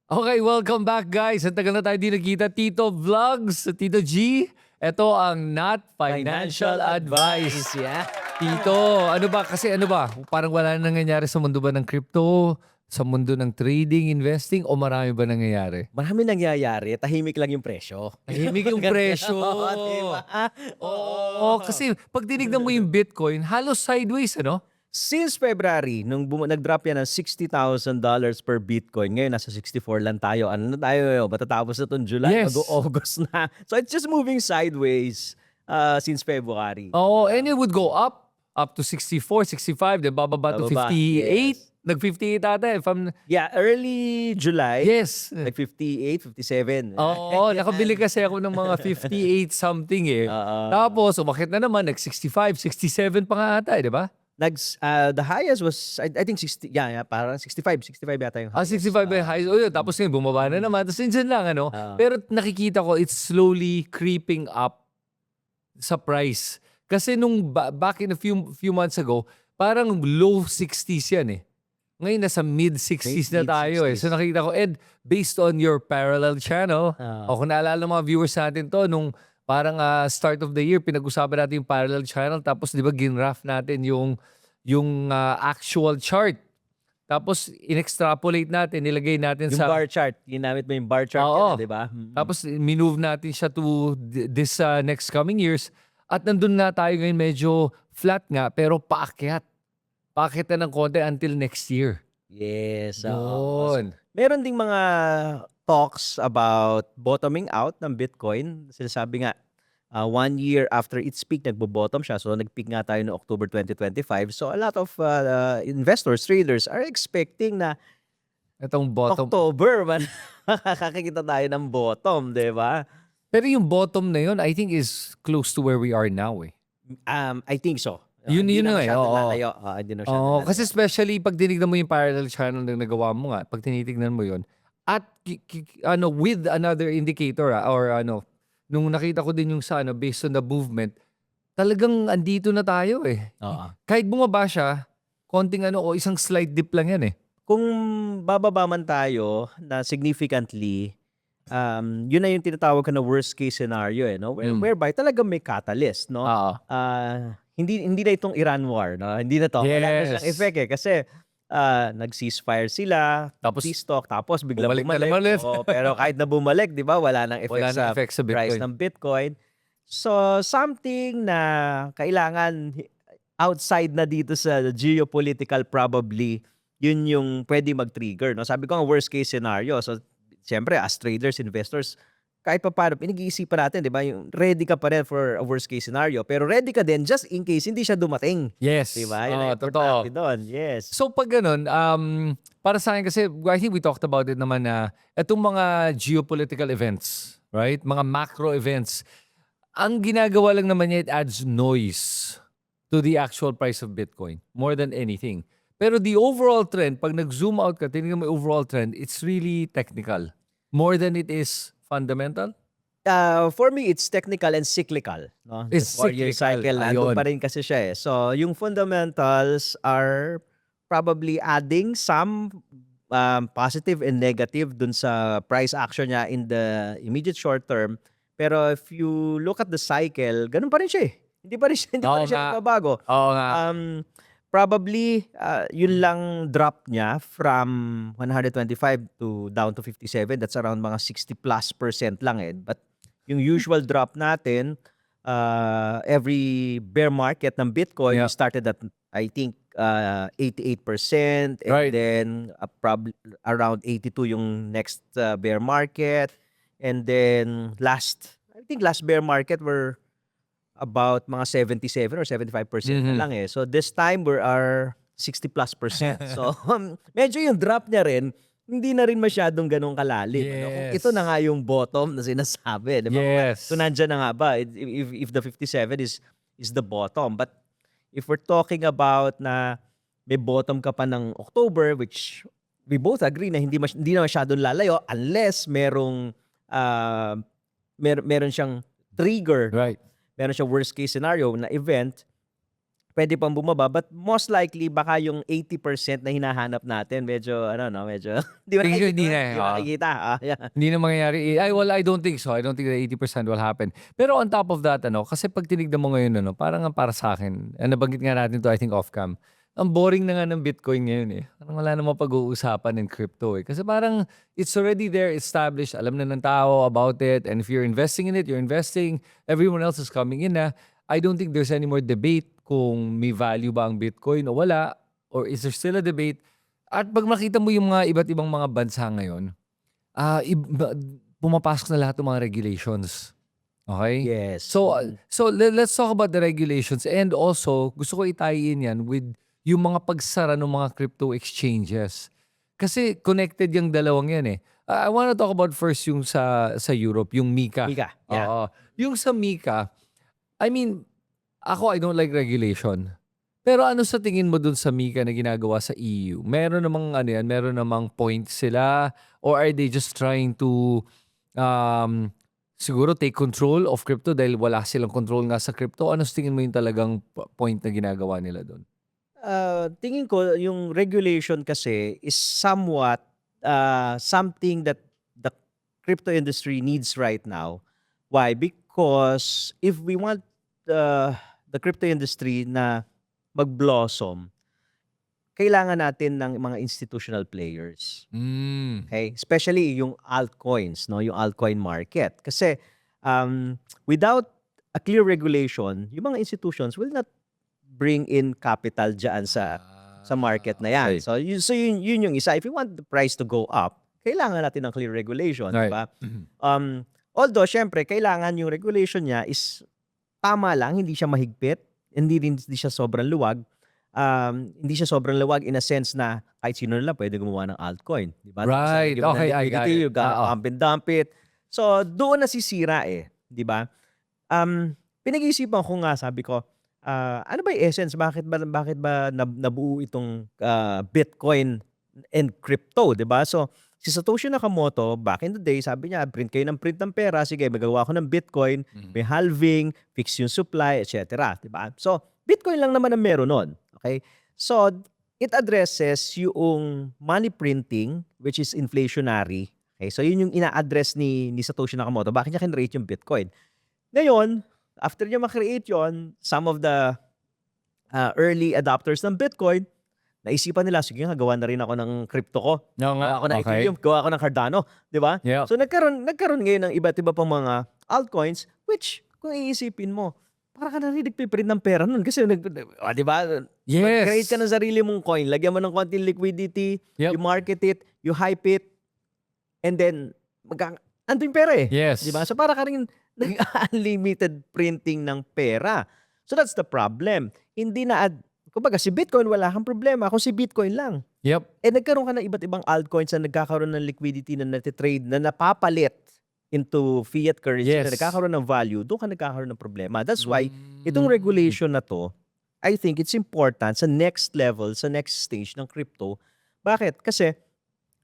Okay, welcome back guys. Ang tagal na tayo di nagkita. Tito Vlogs, Tito G. Ito ang Not Financial Advice. Yeah. Tito, ano ba? Parang wala na nangyayari sa mundo ba ng crypto, sa mundo ng trading, investing, o marami ba nangyayari? Marami nangyayari, tahimik lang yung presyo. Tahimik yung presyo. Oo, diba? Oo, kasi pag tinignan mo yung Bitcoin, halos sideways, ano? Since February, nung nag-drop yan ng $60,000 per Bitcoin, ngayon nasa 64 lang tayo. Ano na tayo ngayon? Matatapos na itong July, Yes. mag-August na. So it's just moving sideways since February. Oo, and it would go up to 64, 65, then bababa to Bababa, 58. yes. Nag-58 ata if I'm... Yeah, early July, Yes. like 58, 57. Oo, nakabili kasi ako ng mga 58 something eh. Tapos, umakit na naman, nag-65, 67 pa nga ata, di ba? The highest was, I think 60, parang 65 yata yung highest. 65 ba yung highest? O yun, tapos ngayon, bumaba na naman. Tapos yun lang, ano? Pero nakikita ko, it's slowly creeping up sa price. Kasi nung back in a few months ago, parang low 60s yan eh. Ngayon, nasa mid-60s na tayo eh. So nakikita ko, Ed, based on your parallel channel, o kung naalala ng mga viewers natin to, nung parang start of the year, pinag-usapan natin yung parallel channel, tapos di ba ginraph natin yung actual chart. Tapos in-extrapolate natin, nilagay natin Yung sa... bar chart, ginamit mo yung bar chart Oo. yan, di ba? Tapos minove natin siya to this next coming years. At nandun nga tayo ngayon medyo flat nga, pero paakyat. Paakyat na ng konti until next year. Yes. Yun. Meron ding mga talks about bottoming out ng Bitcoin. Sinasabi nga, 1 year after its peak, nagbo-bottom siya. So, nag-peak nga tayo no October 2025. So, a lot of investors, traders are expecting na Itong bottom. October, makakakita tayo ng bottom, di ba? Pero yung bottom na yun, I think is close to where we are now eh. I think so. Yun Hindi yun na eh, masyadong oo. lalayo. Hindi na masyadong Oo, lalayo. kasi especially pag tinignan mo yung parallel channel na nagawa mo nga, pag tinitignan mo yun, at with another indicator or nung nakita ko din yung sa based on the movement, talagang andito na tayo eh. Oo. Kahit bumaba siya, konting o isang slight dip lang yan eh. Kung bababa man tayo na significantly, yun na yung tinatawag ko na worst case scenario eh, no? Whereby talagang may catalyst, no? Oo. Hindi na itong Iran war, no? Hindi na to. Wala na Yes. siyang effect eh kasi nag-ceasefire sila, Tapos, peace talk, tapos bigla bumalik na bumalik. naman ulit. Oo, pero kahit na bumalik, 'di ba? Wala nang Wala effect nang sa effect sa price Bitcoin. ng Bitcoin. So something na kailangan outside na dito sa geopolitical probably yun yung pwede mag-trigger, no? Sabi ko nga worst case scenario. So siyempre as traders, investors, kahit pa paano pinag-iisipan natin, 'di ba? Yung ready ka pa rin for a worst case scenario, pero ready ka din just in case hindi siya dumating. Yes. 'Di ba? Yun Oo, ang totoo. importante doon. Yes. So pag ganun, para sa akin kasi, I think we talked about it naman na itong mga geopolitical events, right? Mga macro events, ang ginagawa lang naman niya, it adds noise to the actual price of Bitcoin more than anything. Pero the overall trend, pag nag-zoom out ka, tinignan mo yung overall trend, it's really technical. More than it is fundamental. For me, it's technical and cyclical. No? It's The 4-year cyclical, cycle, nandun ayun. pa rin kasi siya eh. So, yung fundamentals are probably adding some positive and negative dun sa price action niya in the immediate short term. Pero if you look at the cycle, ganun pa rin siya eh. Hindi pa rin siya Oo nga. nagbabago. Oo nga. Probably, yun lang drop niya from 125 to down to 57. That's around mga 60+% lang eh. But yung usual drop natin, every bear market ng Bitcoin, Yeah. we started at, I think, 88%. And Right. then, probably around 82 yung next bear market. And then, I think last bear market were about mga 77 or 75% na lang eh. So this time we are 60+%. So medyo yung drop niya rin, hindi na rin masyadong ganun kalalim. Ano? Kung Yes. ito na nga yung bottom na sinasabi. Di ba? Yes. So nandyan na nga ba? If the 57 is the bottom. But if we're talking about na may bottom ka pa ng October, which we both agree na hindi na masyadong lalayo unless merong meron siyang trigger, Right. meron siyang worst case scenario na event, pwede pang bumaba, but most likely baka yung 80% na hinahanap natin medyo ano 'no, medyo di mo Tingin ko nakikita, hindi na di mo nakikita, yeah. Hindi na mangyayari. Well, I don't think so. I don't think that 80% will happen. Pero on top of that, kasi pag tinignan mo ngayon, parang nga para sa akin, nabanggit nga natin to, I think off-cam, ang boring na nga ng Bitcoin ngayon eh. Parang wala namang pag-uusapan in crypto eh. Kasi parang it's already there, established, alam na ng tao about it, and if you're investing in it, you're investing, everyone else is coming in na. I don't think there's any more debate kung may value ba ang Bitcoin o wala, or is there still a debate. At pag makita mo yung mga iba't ibang mga bansa ngayon, pumapasok na lahat ng mga regulations. Okay? Yes. So let's talk about the regulations, and also gusto ko i-tie in yan with yung mga pagsara ng mga crypto exchanges. Kasi connected yung dalawang yan eh. I wanna talk about first yung sa Europe, yung MiCA. Mika, yeah. Oo. Yung sa MiCA, I mean, I don't like regulation. Pero ano sa tingin mo dun sa MiCA na ginagawa sa EU? Meron namang meron namang points sila, or are they just trying to siguro take control of crypto dahil wala silang control nga sa crypto? Ano sa tingin mo yung talagang point na ginagawa nila doon? Tingin ko yung regulation kasi is somewhat something that the crypto industry needs right now. Why? Because if we want the crypto industry na mag-blossom, kailangan natin ng mga institutional players. Okay? Especially yung altcoins, no? Yung altcoin market. Kasi without a clear regulation, yung mga institutions will not bring in capital dyan sa market na yan. Okay. So yun yung isa. If you want the price to go up, kailangan natin ng clear regulation, di Right. ba? Although, syempre, kailangan yung regulation niya is tama lang, hindi siya mahigpit, hindi siya sobrang luwag. Hindi siya sobrang luwag in a sense na kahit sino na lang pwede gumawa ng altcoin. Di ba? Right. Tapos, Okay, I got it. you gotta pump and dump it. So, doon nasisira eh. Di ba? Pinag-iisipan ko nga, sabi ko, ano ba yung essence? Bakit ba nabuo itong Bitcoin and crypto, di ba? So, si Satoshi Nakamoto, back in the day, sabi niya, print kayo ng print ng pera, sige, magawa ko ng Bitcoin, may halving, fix yung supply, etc. Di ba? So, Bitcoin lang naman ang meron nun. Okay? So, it addresses yung money printing, which is inflationary. Okay? So, yun yung ina-address ni Satoshi Nakamoto. Bakit niya kinreate yung Bitcoin? Ngayon, after niya makreate yun, some of the early adopters ng Bitcoin, naisipan nila, sige nga, gawa na rin ako ng crypto ko. Gawa ako ng Ethereum, gawa ako ng Cardano. Di ba? Yeah. So, nagkaroon ngayon ng iba't iba pang mga altcoins, which, kung iisipin mo, para ka na rin nagpiprint ng pera nun. Kasi, di ba? Yes. Create ka ng sarili mong coin, lagyan mo ng konting liquidity, Yep. you market it, you hype it, and then, andun yung pera eh. Yes. Di ba? So, para ka rin unlimited printing ng pera. So, that's the problem. Hindi na, kumbaga, si Bitcoin, wala kang problema kung si Bitcoin lang. Yep. Nagkaroon ka ng iba't ibang altcoins na nagkakaroon ng liquidity na natitrade, na napapalit into fiat currency, Yes. na nagkakaroon ng value, doon ka nagkakaroon ng problema. That's why, itong regulation na to, I think it's important sa next level, sa next stage ng crypto. Bakit? Kasi,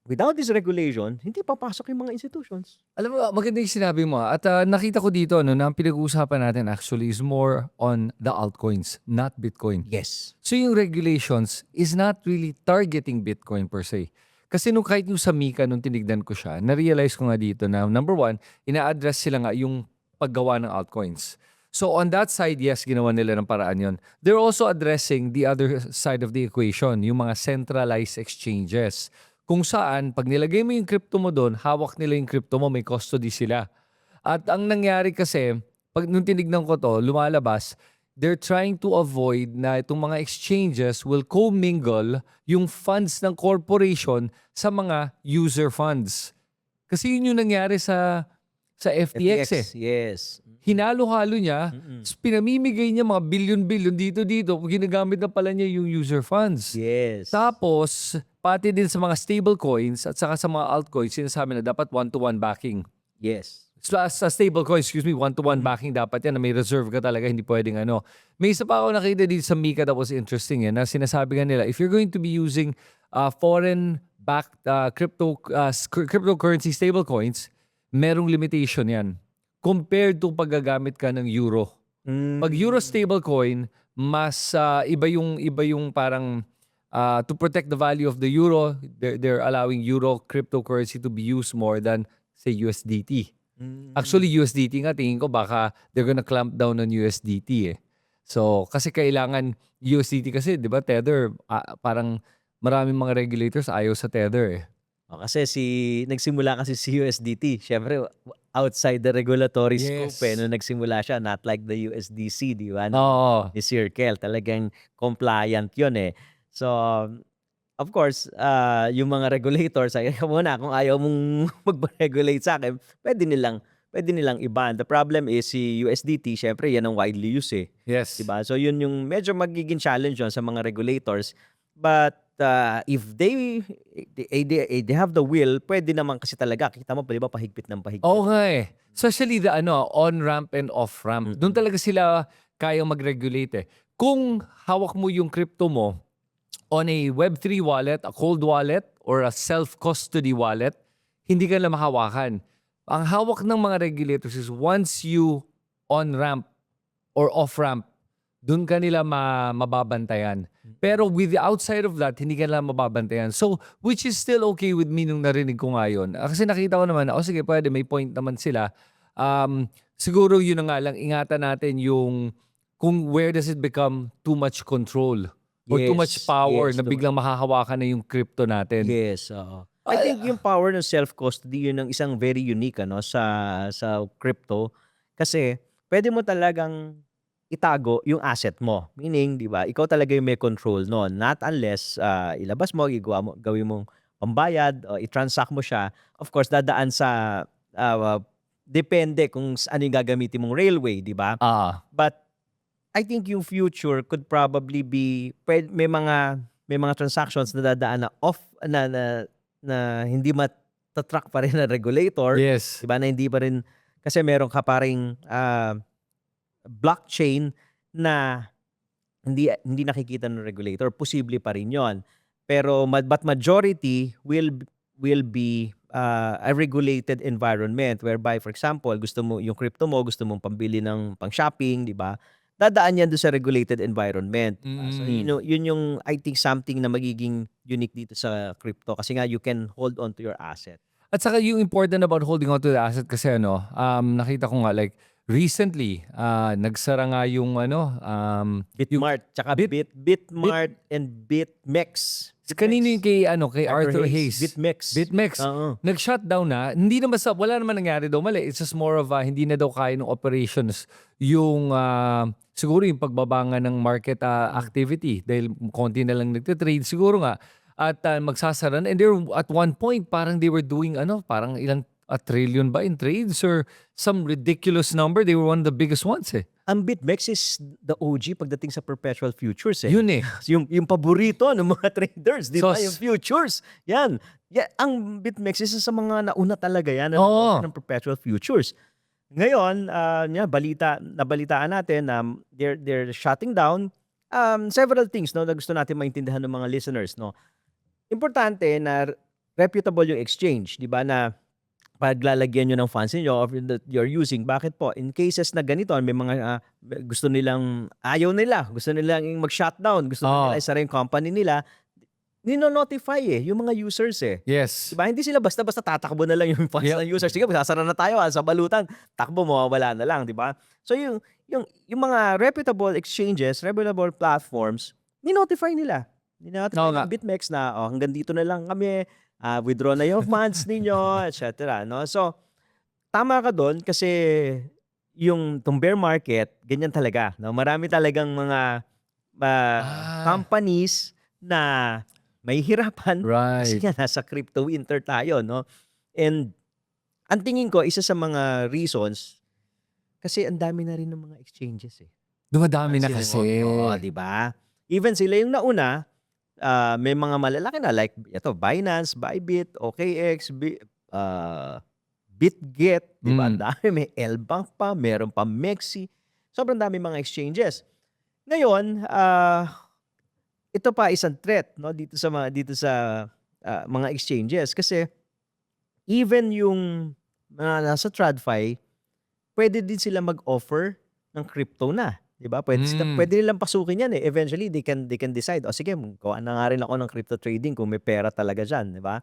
without this regulation, hindi papasok yung mga institutions. Alam mo, maganda yung sinabi mo. At nakita ko dito, na ang pinag-uusapan natin actually is more on the altcoins, not Bitcoin. Yes. So yung regulations is not really targeting Bitcoin per se. Kasi kahit yung sa MiCA, nung tinignan ko siya, na-realize ko nga dito na, number one, ina-address sila nga yung paggawa ng altcoins. So on that side, yes, ginawa nila ng paraan yun. They're also addressing the other side of the equation, yung mga centralized exchanges. Kung saan, pag nilagay mo yung crypto mo doon, hawak nila yung crypto mo, may custody sila. At ang nangyari kasi, nung tinignan ko to, lumalabas, they're trying to avoid na itong mga exchanges will commingle yung funds ng corporation sa mga user funds. Kasi yun yung nangyari sa FTX eh. Yes. Hinalo-halo niya, pinamimigay niya mga billion-billion dito, ginagamit na pala niya yung user funds. Yes. Tapos, pati din sa mga stable coins at saka sa mga altcoins, sinasabi na dapat one-to-one backing. Yes. Sa stable coins, one-to-one backing dapat yan na may reserve ka talaga, hindi pwedeng ano. May isa pa ako nakita dito sa MiCA that was interesting na sinasabi nga nila, if you're going to be using foreign-backed cryptocurrency stable coins, merong limitation yan compared to paggagamit ka ng euro Pag euro stablecoin, mas iba yung parang to protect the value of the euro, they're allowing euro cryptocurrency to be used more than say USDT. Actually, USDT nga tingin ko baka they're gonna clamp down on USDT eh. So, kasi kailangan USDT kasi, 'di ba, Tether, parang maraming mga regulators ayaw sa Tether eh. Kasi nagsimula kasi si USDT, syempre outside the regulatory scope Yes. nung nagsimula siya, not like the USDC, di ba? Oo. Ni Circle, talagang compliant yun eh. So, of course, yung mga regulators, ay muna, kung ayaw mong mag-regulate sa akin, pwede nilang i-ban. The problem is si USDT, syempre yan ang widely used eh. Yes. Diba? So yun yung medyo magiging challenge yun sa mga regulators. But if they have the will, pwede naman kasi talaga. Kita mo, di ba, pahigpit ng pahigpit. Oo nga eh. Especially the on-ramp and off-ramp. Doon talaga sila kayang mag-regulate eh. Kung hawak mo yung crypto mo on a Web3 wallet, a cold wallet, or a self-custody wallet, hindi ka na mahawakan. Ang hawak ng mga regulators is once you on-ramp or off-ramp, doon ka nila mababantayan. Pero with the outside of that, hindi ka nila mababantayan. So, which is still okay with me nung narinig ko ngayon. Kasi nakita ko naman, sige, pwede, may point naman sila. Siguro yun na nga lang, ingatan natin yung kung where does it become too much control or too much power na biglang mahahawakan na yung crypto natin. Yes, oo. I think yung power ng self-custody, yun ang isang very unique sa crypto. Kasi pwede mo talagang itago yung asset mo. Meaning, di ba, ikaw talaga yung may control noon. Not unless ilabas mo, gawin mong pambayad, o i-transact mo siya. Of course, dadaan sa, depende kung ano yung gagamitin mong railway, di ba? But I think yung future could probably be, may mga transactions na dadaan na off, na hindi matatrack pa rin na regulator. Yes. Diba, na hindi pa rin, kasi meron ka pa ring blockchain na hindi nakikita ng regulator. Posible pa rin yon. Pero but majority will be a regulated environment whereby, for example, gusto mo yung crypto mo, gusto mong pambili ng pang-shopping, di ba? Dadaan yan doon sa regulated environment. So yun yung, I think, something na magiging unique dito sa crypto kasi nga you can hold on to your asset. At saka yung important about holding on to the asset kasi nakita ko nga like recently, nagsara nga yung Bitmart, tsaka Bitmart and BitMEX. Kanino yung kay Arthur Hayes? BitMEX. Nag-shutdown na. Hindi naman wala naman nangyari daw mali. It's just more of hindi na daw kaya ng operations yung siguro yung pagbabanga ng market activity dahil konti na lang nagtitrade siguro nga at magsasara na. And at one point parang they were doing parang ilang a trillion ba in trades or some ridiculous number. They were one of the biggest ones eh. Ang BitMEX is the OG pagdating sa perpetual futures eh. Yun eh. yung paborito ng mga traders, di ba? Yung futures. Yan. Ang BitMEX is sa mga nauna talaga yan ng perpetual futures. Ngayon, nabalitaan natin na they're shutting down several things na gusto natin maintindihan ng mga listeners. Importante na reputable yung exchange, di ba, na paglalagyan nyo ng funds niyo that you're using. Bakit po? In cases na ganito, may mga gusto nilang mag-shutdown, gusto nila isara yung company nila, nino-notify yung mga users eh. Yes. Diba? Hindi sila basta-basta tatakbo na lang yung funds ng users. Sige, sasara na tayo sa balutan. Takbo, mawawala na lang, di ba? So yung mga reputable exchanges, reputable platforms, ni-notify nila. Ni-notify ng BitMEX na hanggang dito na lang kami, withdraw na yung funds ninyo, etc. No? So, tama ka doon kasi itong bear market, ganyan talaga. No? Marami talagang mga companies na may hirapan kasi nga nasa crypto winter tayo. No? And ang tingin ko, isa sa mga reasons, kasi ang dami na rin ng mga exchanges eh. Dumadami na kasi. Diba? Even sila yung nauna, may mga malalaki na like ito, Binance, Bybit, OKX, BitGet, di ba? Dami, may Lbank pa, meron pa Mexi. Sobrang dami mga exchanges. Ngayon, ito pa isang threat dito sa mga exchanges kasi even yung mga nasa TradFi, pwede din sila mag-offer ng crypto na. 'Di ba? Pwede, Mm. pwede nilang pasukin yan eh. Eventually, they can decide, o sige, gawa na nga rin ako ng crypto trading kung may pera talaga dyan. 'Di ba?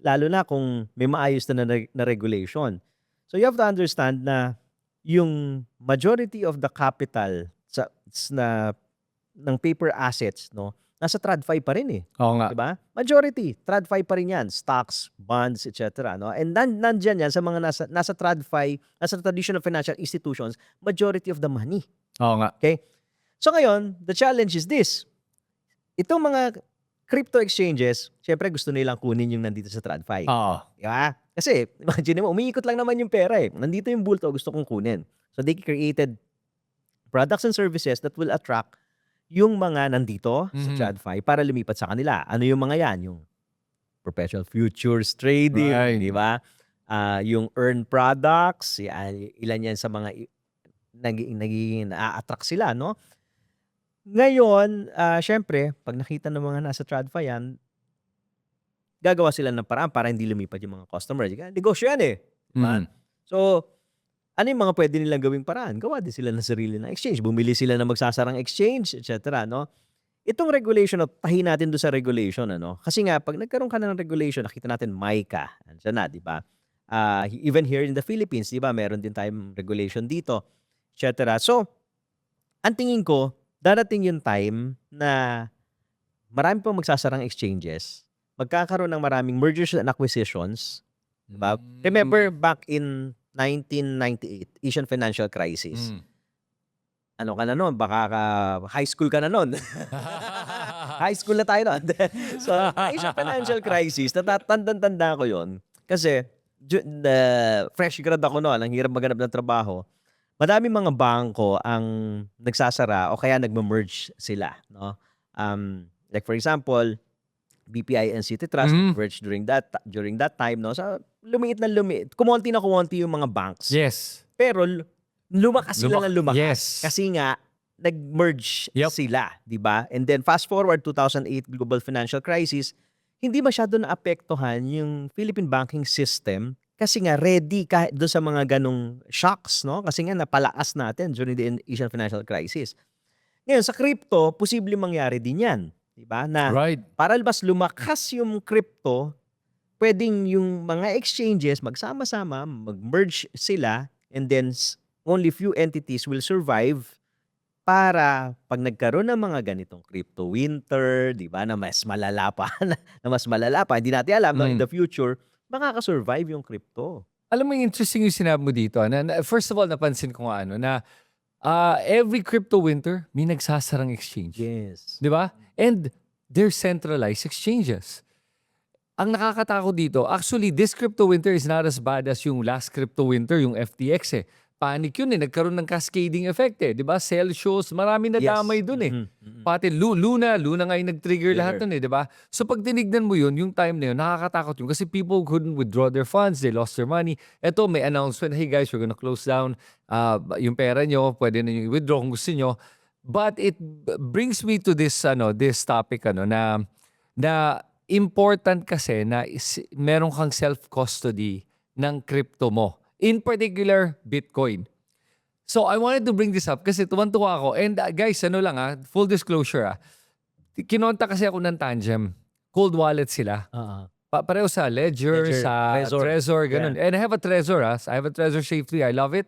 Lalo na kung may maayos na regulation. So you have to understand na yung majority of the capital na ng paper assets, no, nasa TradFi pa rin eh. Oo nga. 'Di ba? Majority, TradFi pa rin 'yan, stocks, bonds, etc. no? And nandiyan 'yan sa mga nasa TradFi, nasa traditional financial institutions, majority of the money. Oo nga. Okay? So ngayon, the challenge is this. Itong mga crypto exchanges, syempre gusto nilang kunin yung nandito sa TradFi. Oo. Di ba? Kasi imagine mo, umiikot lang naman yung pera eh. Nandito yung bulto, gusto kong kunin. So they created products and services that will attract yung mga nandito sa Mhm. TradFi para lumipat sa kanila. Ano yung mga yan? Yung perpetual futures trading, Right. di ba? Yung earn products, ilan yan sa mga nagiging na-attract sila, no? Ngayon, syempre, pag nakita ng mga nasa TradFi yan, gagawa sila ng paraan para hindi lumipat yung mga customers. Negosyo yan eh. Mm. So, ano yung mga pwede nilang gawing paraan? Gawa din sila ng sarili ng exchange. Bumili sila ng magsasarang exchange, etc. No? Itong regulation, tahin natin doon sa regulation. Ano? Kasi nga, pag nagkaroon ka na ng regulation, nakita natin MICA. Andiyan na, di ba? Even here in the Philippines, di ba? Meron din tayong regulation dito, etc. So, ang tingin ko, darating yung time na marami pang magsasarang exchanges, magkakaroon ng maraming mergers and acquisitions. Diba? Remember back in 1998, Asian financial crisis. Mm. Ano ka na noon? Baka high school ka na noon. High school na tayo noon. So, Asian financial crisis, natatandang-tanda ko yon. Kasi, fresh grad ako noon, ang hirap maghanap ng trabaho. Madaming mga bangko ang nagsasara o kaya nagme-merge sila. No? Like for example, BPI and City Trust merged during that time, no? So lumiit na lumiit. Kumonti na kumonti yung mga banks. Yes. Pero lumakas sila ng lumakas. Yes. Kasi nga nag-merge sila, 'di ba? And then fast forward 2008 global financial crisis, hindi masyado naapektuhan yung Philippine banking system kasi nga ready kahit doon sa mga ganong shocks, no? Kasi nga napalakas natin during the Asian financial crisis. Ngayon sa crypto, posible mangyari din 'yan. Diba? Na Right. para mas lumakas yung crypto, pwedeng yung mga exchanges magsama-sama, mag-merge sila, and then only few entities will survive para pag nagkaroon ng mga ganitong crypto winter, di ba, na mas malala pa, hindi natin alam, no, in the future, makakasurvive yung crypto. Alam mo, interesting yung sinabi mo dito. First of all, napansin ko nga na every crypto winter, may nagsasarang exchange. Yes. Di ba? And they're centralized exchanges. Ang nakakatakot dito, actually, this crypto winter is not as bad as yung last crypto winter, yung FTX eh. Panic yun eh. Nagkaroon ng cascading effect eh. Di ba? Sell shows, marami na damay dun eh. Pati Luna nga yung nag-trigger lahat dun eh. Di ba? So pag tinignan mo yun, yung time na yun, nakakatakot yun. Kasi people couldn't withdraw their funds, they lost their money. Eto, may announcement, hey guys, we're gonna close down yung pera nyo, pwede na nyo i-withdraw kung gusto nyo. But it brings me to this topic na important kasi na meron kang self-custody ng crypto mo. In particular, Bitcoin. So I wanted to bring this up kasi tuwan-tuwa ako. And guys, full disclosure kinonta kasi ako ng Tangem. Cold wallet sila. Pareho sa Ledger, sa Trezor, ganun. Yeah. And I have a Trezor. I have a Trezor Shave 3. I love it.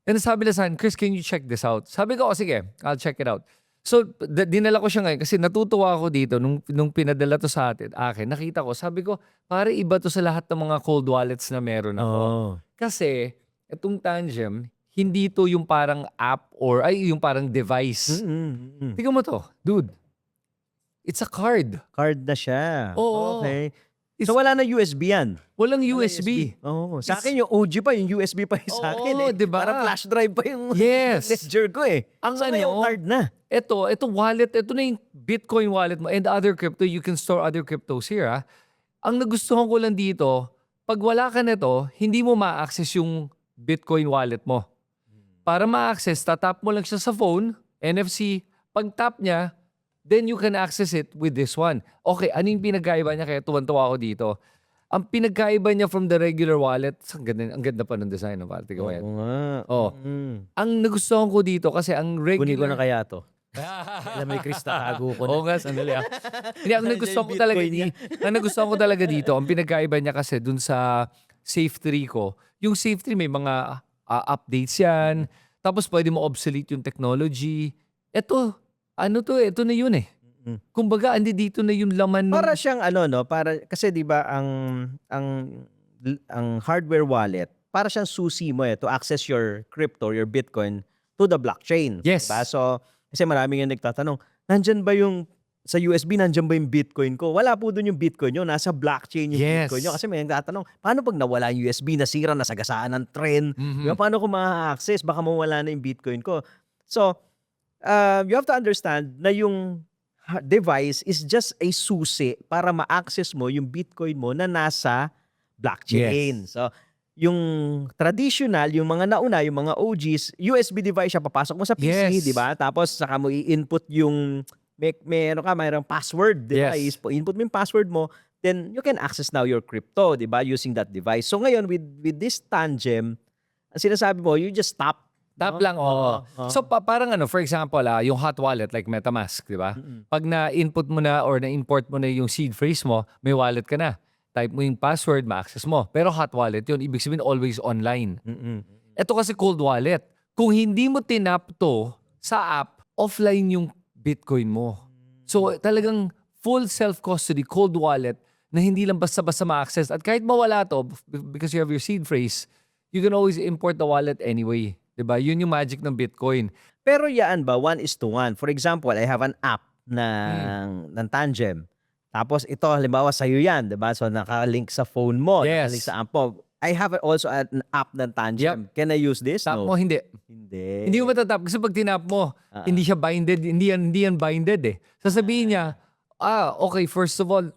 And sabi na sa akin, Chris, can you check this out? Sabi ko, sige, I'll check it out. So, dinala ko siya ngayon kasi natutuwa ako dito nung pinadala to sa akin. Nakita ko, sabi ko, pare iba to sa lahat ng mga cold wallets na meron ako. Kasi, itong Tangem, hindi to yung parang app or yung parang device. Tingnan mo to, dude. It's a card. Card na siya. Oo. Okay. So wala na USB yan? Walang USB. Oo. Sa akin yung OG pa, yung USB pa yung sa akin eh. Diba? Parang flash drive pa yung Yes. Ledger ko eh. Ang so yung card na. Ito wallet, ito na yung Bitcoin wallet mo and other crypto, you can store other cryptos here. Ang nagustuhan ko lang dito, pag wala ka nito, hindi mo ma-access yung Bitcoin wallet mo. Para ma-access, tatap mo lang siya sa phone, NFC, pag tap niya, then you can access it with this one. Okay, ano yung pinagkaiba niya kaya tuwan-tuwa ako dito? Ang pinagkaiba niya from the regular wallet, ang ganda pa ng design, no? Pare, tingnan mo yan. Oo nga. Oh, ang nagustuhan ko dito kasi ang Kunin ko na regular... kaya to. Alam mo yung Chris, tatago ko na. Oo nga, sandali ah. Hindi, ang Nandiyan nagustuhan yung ko talaga Bitcoin niya. ang nagustuhan ko talaga dito, ang pinagkaiba niya kasi dun sa Safe 3 ko, yung Safe 3 may mga updates yan, tapos pwede mo obsolete yung technology. Ito, ano to eh, ito na yun eh. Kumbaga, andi dito na yung laman ng... Para siyang ano, no? Para, kasi di ba ang hardware wallet, para siyang susi mo to access your crypto, your Bitcoin to the blockchain. Yes. Diba? So, kasi maraming yung nagtatanong, nandyan ba yung sa USB, nandyan ba yung Bitcoin ko? Wala po doon yung Bitcoin nyo. Nasa blockchain yung Yes. Bitcoin nyo. Kasi may nagtatanong, paano pag nawala yung USB, nasira, nasagasaan ng tren? Diba? Paano ko ma-access? Baka mawala na yung Bitcoin ko. So, you have to understand na yung device is just a susi para ma-access mo yung Bitcoin mo na nasa blockchain. Yes. So, yung traditional, yung mga nauna, yung mga OGs, USB device siya, papasok mo sa PC, Yes. di ba? Tapos saka mo i-input yung mayroong password, di ba? Yes. Input mo yung password mo, then you can access now your crypto, di ba? Using that device. So ngayon with this Tangem, ang sinasabi mo, you just tap. Tap no? lang, oo. So parang ano, for example, yung hot wallet like MetaMask, di ba? Pag na-input mo na or na-import mo na yung seed phrase mo, may wallet ka na. Type mo yung password, ma-access mo. Pero hot wallet yun, ibig sabihin always online. Ito kasi cold wallet. Kung hindi mo tinap to sa app, offline yung Bitcoin mo. So talagang full self-custody, cold wallet, na hindi lang basta-basta ma-access. At kahit mawala to, because you have your seed phrase, you can always import the wallet anyway. Diba? Yun yung magic ng Bitcoin. Pero yan ba, 1:1? For example, I have an app ng Tangem. Tapos ito, halimbawa sa'yo yan, diba? So nakalink sa phone mo, Yes. nakalink sa app mo. I have also an app ng Tangem. Can I use this? Tap No. mo, hindi. Hindi. Hindi mo matatap. Kasi pag tinap mo, hindi siya binded. Hindi yan binded eh. Sasabihin niya, okay, first of all,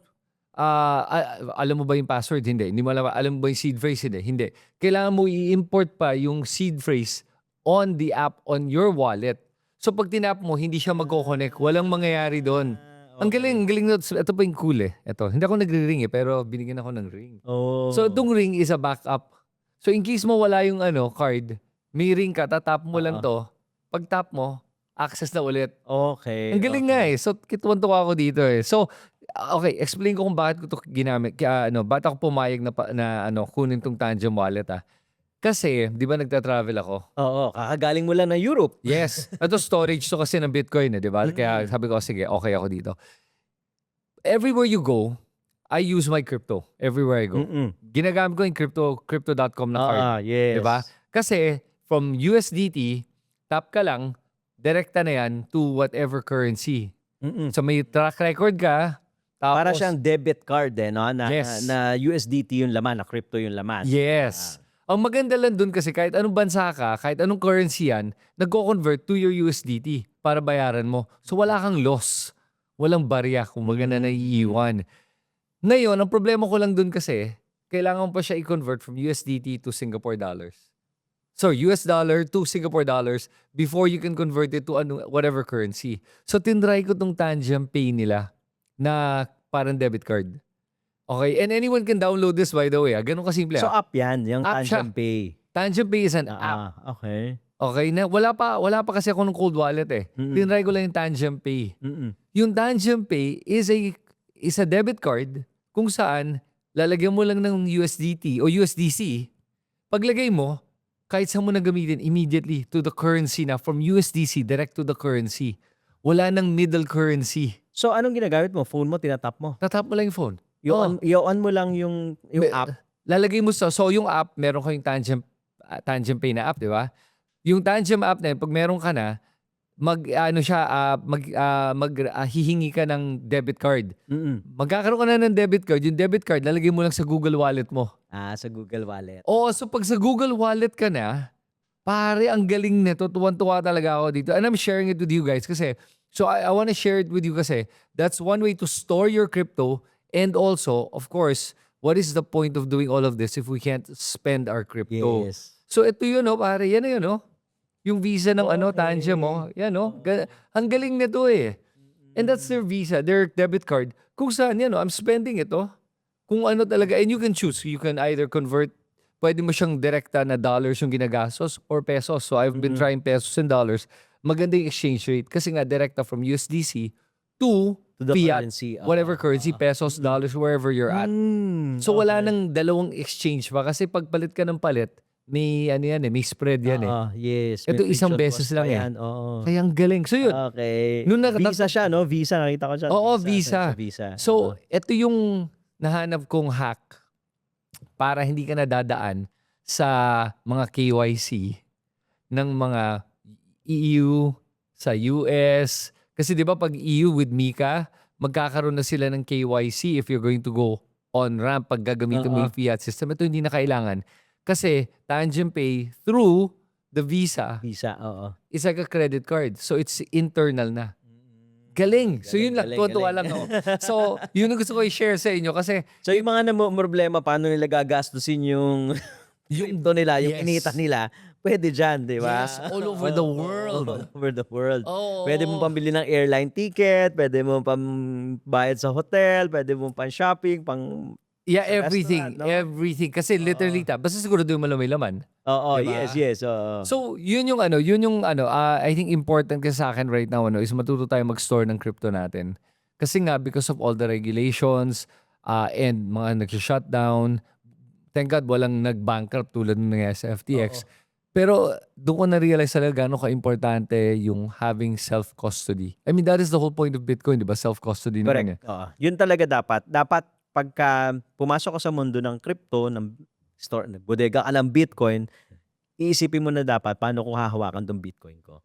alam mo ba yung password? Hindi. Hindi mo alam mo ba yung seed phrase? Hindi. Kailangan mo i-import pa yung seed phrase on the app on your wallet. So pag tinap mo, hindi siya magko-connect. Walang mangyayari doon. Ang galing na. Ito pa yung cool eh. Ito. Hindi ako nagre-ring eh, pero binigyan ako ng ring. Oh. So itong ring is a backup. So in case mo wala yung card, may ring ka, tatap mo lang to. Pag tap mo, access na ulit. Okay. Ang galing nga eh. So kituwan-tuwa ako dito eh. So okay, explain ko kung bakit ko to ginamit. Bakit ako pumayag na kunin tong Tangem wallet ah. Kasi, di ba nagta-travel ako? Oo, kakagaling mo lang ng Europe. Yes. Ito storage to kasi ng Bitcoin eh, di ba? Kaya sabi ko, sige, okay ako dito. Everywhere you go, I use my crypto. Everywhere I go. Ginagamit ko yung crypto.com na card. Yes. Di ba? Kasi, from USDT, tap ka lang, direkta na yan to whatever currency. So may track record ka. Tapos, Para siyang debit card no? Yes. Na USDT yung laman, na crypto yung laman. Yes. Ang maganda lang dun kasi kahit anong bansa ka, kahit anong currency yan, nagko-convert to your USDT para bayaran mo. So wala kang loss. Walang barya kung maganda na naiiwan. Ngayon, ang problema ko lang dun kasi, kailangan pa siya i-convert from USDT to Singapore dollars. So US dollar to Singapore dollars before you can convert it to whatever currency. So tinry ko tong Tangem Pay nila na parang debit card. Okay, and anyone can download this by the way. Ganun kasimple. So app yan, yung App siya. Tangem Pay. Tangem Pay is an app. Okay. Okay, na wala pa kasi ako ng cold wallet eh. Tinry ko lang yung Tangem Pay. Yung Tangem Pay is a debit card kung saan lalagyan mo lang ng USDT o USDC. Paglagay mo, kahit saan mo na gamitin immediately to the currency na from USDC direct to the currency. Wala nang middle currency. So anong ginagamit mo? Phone mo, tinatap mo? Tatap mo lang yung phone. I-on mo lang yung app. Lalagay mo so yung app, meron kayong Tangem Pay na app, di ba? Yung Tangem app na yun, pag meron ka na, hihingi ka ng debit card. Magkakaroon ka na ng debit card. Yung debit card, lalagay mo lang sa Google Wallet mo. Sa Google Wallet. Oo, so pag sa Google Wallet ka na, pare, ang galing nito. Tuwan-tuwa talaga ako dito. And I'm sharing it with you guys kasi, so I want to share it with you kasi that's one way to store your crypto. And also, of course, what is the point of doing all of this if we can't spend our crypto? Yes. So ito yun, pare. Yan na yun, Yung visa ng Tangem, Yan, ang galing nito eh. And that's their visa, their debit card. Kung saan, I'm spending ito. kung ano talaga, and you can choose. You can either convert, pwede mo siyang direkta na dollars yung ginagastos or pesos. So I've been trying pesos and dollars. Maganda yung exchange rate kasi nga direkta from USDC to To the fiat, currency. whatever currency, pesos, dollars, wherever you're at. So wala nang dalawang exchange pa kasi pagpalit ka ng palit, may ano yan may spread yan Yes. Ito May isang friction beses cost pa lang yan. Oo. Kaya ang galing. So yun, Okay. nung Visa siya, no? Visa, nakita ko siya. Oo, Sa Visa. Visa. So, ito yung nahanap kong hack para hindi ka nadadaan sa mga KYC ng mga EU, sa US. Kasi di ba pag EU with Mika, magkakaroon na sila ng KYC if you're going to go on-ramp pag gagamitin mo yung fiat system. Ito hindi na kailangan. Kasi Tangent Pay through the Visa Visa, oo. is like a credit card. So, it's internal na. Galing. So yun lang, Galing, tuwa galing. lang ako. So, yun ang gusto ko i-share sa inyo kasi So yung mga problema, paano nila gagastusin yung crypto nila, yung Yes. inita nila, pwede dyan, di ba? yes, all over the world. All over the world. Oh. Pwede mo pambili ng airline ticket, pwede mo pambayad sa hotel, pwede mo pang shopping, pang... Yeah, sa everything. restaurant, no? Everything. Kasi literally, basta siguro doon mo lang may laman. Oo, Diba? yes. Oo. So, yun yung I think important kasi sa akin right now, is matuto tayo mag-store ng crypto natin. Kasi nga, because of all the regulations, and mga nag-shutdown, thank God, walang nag-bankrupt tulad ng nangyayari sa FTX. Pero doon ko na-realize talaga gano'n ka-importante yung having self-custody. I mean, that is the whole point of Bitcoin, di ba? Self-custody naman. Correct. Oo. Yun talaga dapat. Dapat pagka pumasok ka sa mundo ng crypto, ng store, bodega ka ng Bitcoin, iisipin mo na dapat paano ko hahawakan tong Bitcoin ko.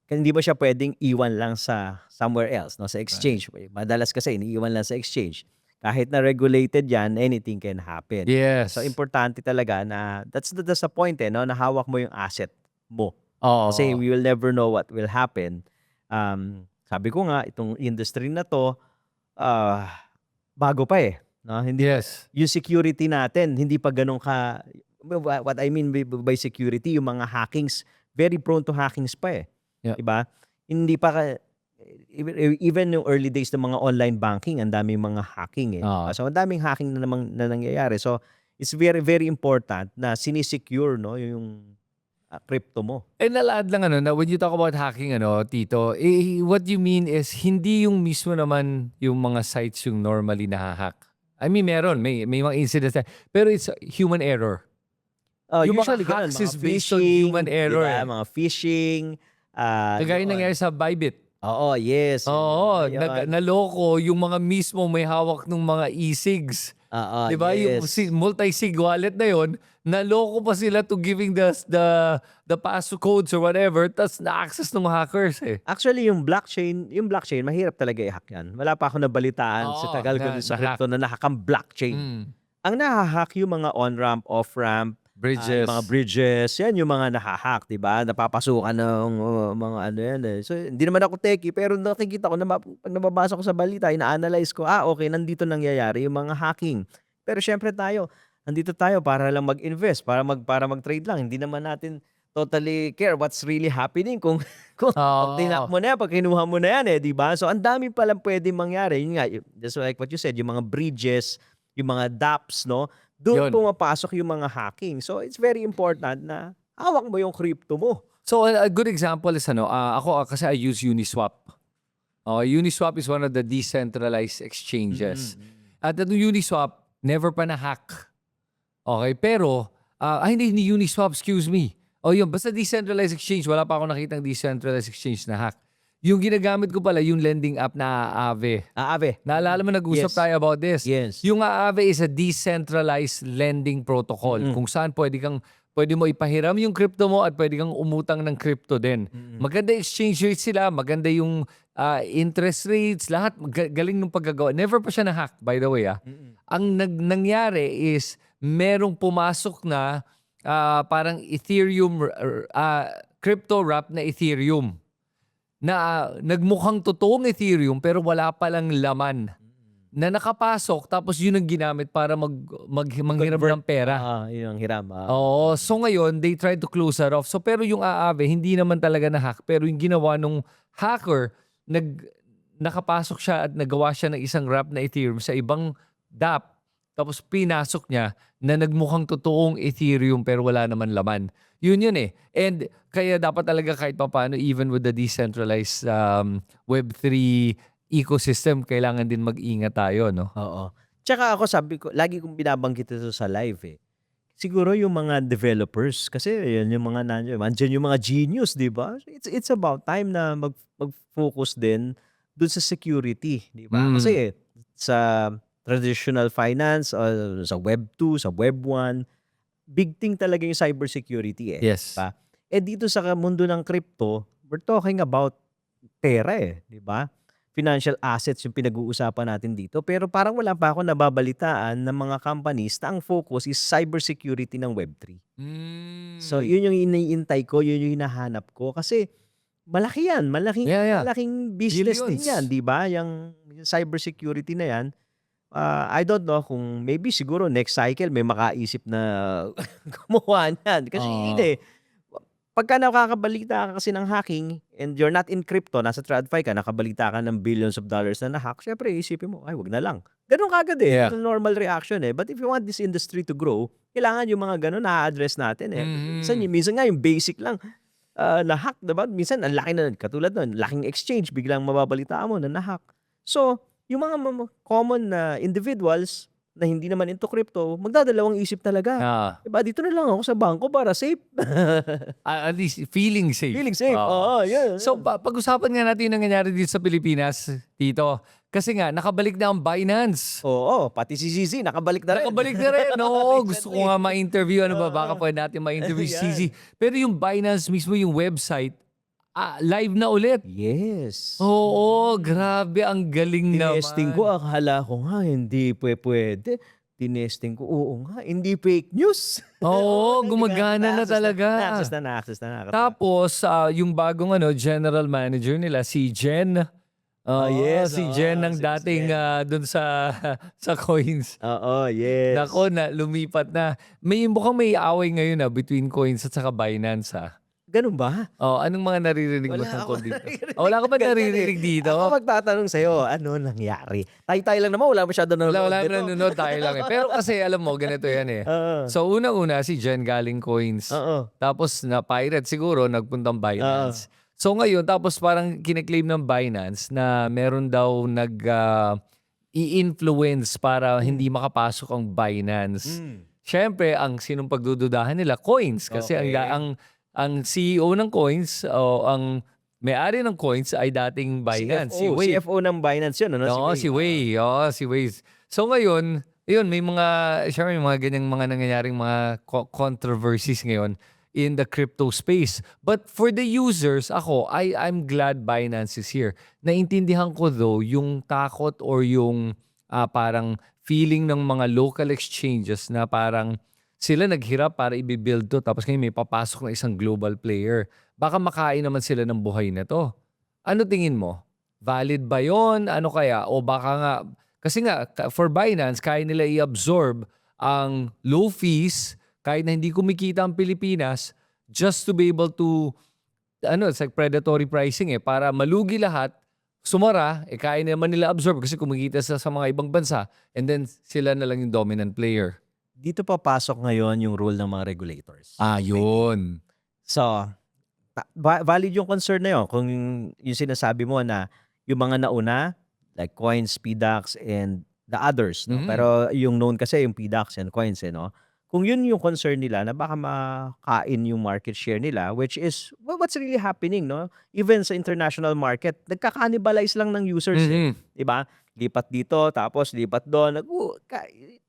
Kasi hindi mo siya pwedeng iwan lang sa somewhere else, no, sa exchange. Madalas kasi iniiwan lang sa exchange. Kahit na regulated yan, anything can happen. Yes. So importante talaga na that's the point no, na hawak mo yung asset mo. Oo. Kasi we will never know what will happen. Sabi ko nga, itong industry na to, bago pa no? Hindi Yes. yung security natin, hindi pa ganun ka, what I mean by security, yung mga hackings, very prone to hackings pa Yeah. Diba? Hindi pa even yung early days ng mga online banking, ang daming mga hacking So ang daming hacking na nangyayari. So it's very very important na sinisecure no yung crypto mo. And nalaad lang na when you talk about hacking Tito, what you mean is hindi yung mismo naman yung mga sites yung normally nahahack. I mean meron, may mga incidents pero it's human error. Yung Usually mga ganun, hacks mga is based on phishing, human error. diba? Mga phishing. Kagaya nangyari sa Bybit. Oo, yes. Oo, Ayun. naloko yung mga mismo may hawak ng mga e-cigs. Oo, Diba? Yung yes. multi-sig wallet na yon, naloko pa sila to giving the passcodes or whatever, tas na-access ng hackers Actually, yung blockchain, mahirap talaga i-hack yan. Wala pa ako nabalitaan sa Oo, tagal ko sa crypto na nahakang blockchain. Ang nahahack yung mga on-ramp, off-ramp, Bridges. mga bridges, yan yung mga nahahack, diba? Napapasukan ng mga ano yan So, hindi naman ako techie, pero nakikita ko, pag nababasa ko sa balita, ina-analyze ko, okay, nandito nangyayari yung mga hacking. Pero syempre nandito tayo para lang mag-invest, para mag-trade lang. Hindi naman natin totally care what's really happening kung pag tinap mo na yan, pag kinuha mo na yan diba? So, ang dami palang pwedeng mangyari. Yun nga, just like what you said, yung mga bridges, yung mga dApps, no? Doon pumapasok yung mga hacking. So, it's very important na hawak mo yung crypto mo. So, a good example is ako kasi I use Uniswap. Uniswap is one of the decentralized exchanges. At itong Uniswap, never pa na-hack. Okay, pero, hindi Uniswap, excuse me. Yun, basta decentralized exchange, wala pa ako nakitang decentralized exchange na hack. Yung ginagamit ko pala, yung lending app na Aave. Aave. Naalala mo, nag-usap Yes. tayo about this. Yes. Yung Aave is a decentralized lending protocol kung saan pwede mo ipahiram yung crypto mo at pwede kang umutang ng crypto din. Maganda exchange rates sila, maganda yung interest rates, lahat galing ng paggagawa. Never pa siya na-hack, by the way. Ang nangyari is merong pumasok na parang Ethereum, crypto wrap na Ethereum na nagmukhang totoong Ethereum pero wala palang laman na nakapasok tapos yun ang ginamit para manghiram ng pera. Yun ang hiram. Oo. So ngayon, they tried to close that off. So pero yung Aave, hindi naman talaga na-hack. Pero yung ginawa nung hacker, nakapasok siya at nagawa siya ng isang wrap na Ethereum sa ibang dApp tapos pinasok niya na nagmukhang totoong Ethereum pero wala naman laman. Yun eh. And kaya dapat talaga kahit papaano, even with the decentralized Web3 ecosystem, kailangan din mag-ingat tayo, no? Oo. Tsaka ako sabi ko, lagi kong binabanggit ito sa live eh. Siguro yung mga developers, kasi yun yung mga nandiyan yung mga genius, di ba? It's about time na mag-focus din dun sa security, di ba? Mm. Kasi sa traditional finance, sa Web 2, sa Web 1, big thing talaga yung cybersecurity eh. Yes. Diba? Dito sa mundo ng crypto, we're talking about pera eh, di ba? Financial assets yung pinag-uusapan natin dito. Pero parang wala pa ako nababalitaan ng mga companies na ang focus is cybersecurity ng Web3. So, yun yung iniintay ko, yun yung hinahanap ko. Kasi malaki yan, Yeah. malaking business din Billions. yan, di ba? Yung cybersecurity na yan. I don't know kung maybe siguro next cycle may makaisip na gumawa niyan. Kasi hindi. Pagka nakakabalita ka kasi ng hacking and you're not in crypto, nasa TradFi ka, nakabalita ka ng billions of dollars na na-hack, syempre isipin mo, ay wag na lang. Ganun kagad eh. Yeah. Ganun normal reaction eh. But if you want this industry to grow, kailangan yung mga ganun na-address natin eh. Minsan nga yung basic lang na-hack, diba? Minsan ang laki na, katulad nun, laking exchange, biglang mababalitaan mo na na-hack. So, yung mga common na individuals na hindi naman into crypto, magdadalawang isip talaga. Diba? Dito na lang ako sa bangko para safe. At least feeling safe. Feeling safe. Oo, yeah. So, pag-usapan nga natin yung nangyayari dito sa Pilipinas, Tito. Kasi nga, nakabalik na ang Binance. Oo, pati si CZ, nakabalik na rin. Nakabalik na rin. Oo, gusto ko nga ma-interview. Ano ba? Baka pwede natin ma-interview si CZ. Pero yung Binance mismo, yung website, live na ulit. Yes. Oo, grabe. Ang galing naman. Tinesting ko, akala ko nga, hindi pwede. Tinesting ko, oo nga, hindi fake news. Oo, gumagana na talaga. Na-access na. Tapos, yung bagong general manager nila, si Jen. Yes. Si Jen ng dating dun sa coins. Oo, yes. Nako na, lumipat na. Mukhang may away ngayon between coins at saka Binance Ganun ba? Anong mga naririnig mo tungkol dito? Wala ka ba naririnig dito? Ako magtatanong sa'yo, ano nangyari? Tayo lang naman, wala masyado nanonood. Wala nanonood, tayo lang eh. Pero kasi alam mo, ganito yan eh. So unang-una, si Jen galing coins. Tapos na-pirate siguro, nagpuntang Binance. So ngayon, tapos parang kiniklaim ng Binance na meron daw i-influence para hindi makapasok ang Binance. Siyempre, ang sinong pagdududahan nila? Coins. Kasi ang CEO ng coins o ang may-ari ng coins ay dating Binance. Si Wei. CFO ng Binance yun, ano? Oo, si Wei. Si Wei. So ngayon, yun, may syempre, mga ganyang mga nangyayaring mga controversies ngayon in the crypto space. But for the users, I'm glad Binance is here. Naintindihan ko though, yung takot or yung parang feeling ng mga local exchanges na parang sila naghirap para i-build to tapos ngayon may papasok na isang global player. Baka makain naman sila ng buhay na to. Ano tingin mo? Valid ba yon? Ano kaya? O baka nga, kasi nga for Binance, kaya nila i-absorb ang low fees kahit na hindi kumikita ang Pilipinas just to be able to, it's like predatory pricing para malugi lahat, sumara, kaya naman nila absorb kasi kumikita sa mga ibang bansa and then sila na lang yung dominant player. Dito papasok ngayon yung role ng mga regulators. Yun. So, valid yung concern na yun. Kung yung sinasabi mo na yung mga nauna, like Coins, PDAX, and the others. No? Pero yung known kasi yung PDAX and Coins. No? Kung yun yung concern nila na baka makain yung market share nila, which is what's really happening. No? Even sa international market, nagka-cannibalize lang ng users. Diba? Lipat dito, tapos lipat doon.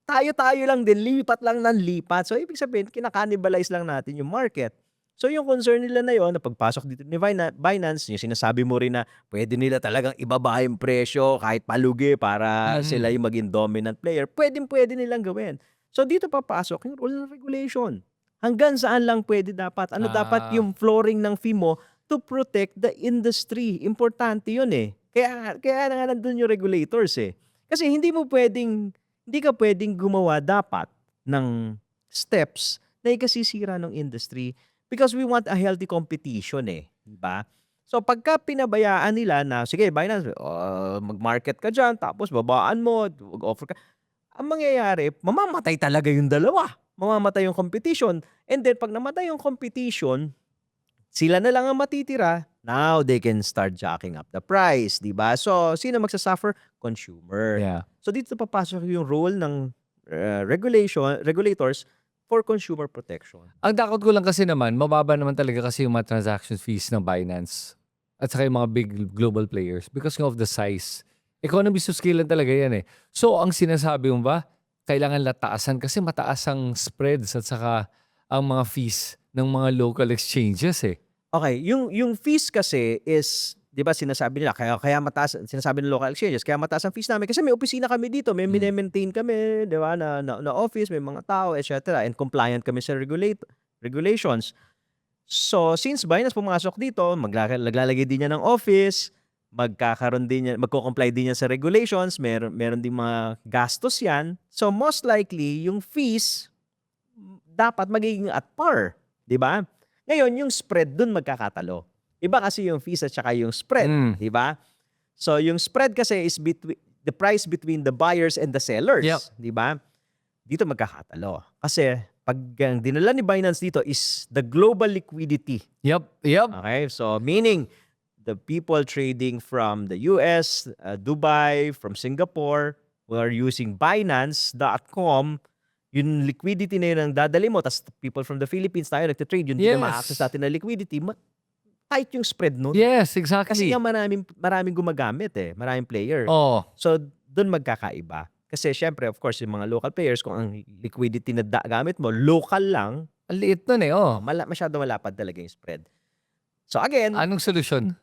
Tayo lang din, lipat lang ng lipat. So, ibig sabihin, kinakannibalize lang natin yung market. So, yung concern nila na yun, na pagpasok dito ni Binance, yung sinasabi mo rin na pwede nila talagang ibaba yung presyo kahit palugi para sila yung maging dominant player. Pwede nilang gawin. So, dito papasok yung rule ng regulation. Hanggang saan lang pwede dapat? Ano dapat yung flooring ng fee mo to protect the industry? Importante yun Kaya nga nandun yung regulators Kasi hindi ka pwedeng gumawa dapat ng steps na ikasisira ng industry because we want a healthy competition diba? So pagka pinabayaan nila na, sige Binance, mag-market ka dyan, tapos babaan mo, mag-offer ka, ang mangyayari, mamamatay talaga yung dalawa. Mamamatay yung competition. And then, pag namatay yung competition, sila na lang ang matitira. Now, they can start jacking up the price, di ba? So, sino magsasuffer? Consumer. Yeah. So, dito papasok yung role ng regulators for consumer protection. Ang takot ko lang kasi naman, mababa naman talaga kasi yung mga transaction fees ng Binance at saka yung mga big global players because of the size. Economies of scale lang talaga yan eh. So, ang sinasabi mo ba, kailangan lataasan kasi mataas ang spreads at saka ang mga fees ng mga local exchanges eh. Okay, yung fees kasi is, 'di ba sinasabi nila kaya mataas, sinasabi ng local exchanges, kaya mataas ang fees namin kasi may opisina kami dito, may mine-maintain kami, 'di ba, na office, may mga tao, etc. And compliant kami sa regulations. So, since Binance pumasok dito, maglalagay din niya ng office, magkakaroon din niya, magko-comply din niya sa regulations, meron din mga gastos 'yan. So, most likely yung fees dapat magiging at par, 'di ba? Ngayon, yung spread dun magkakatalo. Iba kasi yung fees at saka yung spread, Mm. 'di ba? So, yung spread kasi is the price between the buyers and the sellers, Yep. 'di ba? Dito magkakatalo. Kasi pag ang dinala ni Binance dito is the global liquidity. Yep. Okay? So, meaning the people trading from the US, Dubai, from Singapore, who are using Binance.com, yung liquidity na yun ang dadali mo, tas people from the Philippines tayo nagtitrade, yun din na ma-access Yes. natin na liquidity, tight yung spread nun. Yes, Kasi exactly. nga maraming gumagamit eh, maraming player. Oh, So, dun magkakaiba. Kasi syempre, of course, yung mga local players, kung ang liquidity na gamit mo, local lang, ang liit nun eh. Oh. masyado malapad talaga yung spread. So again, Anong solusyon?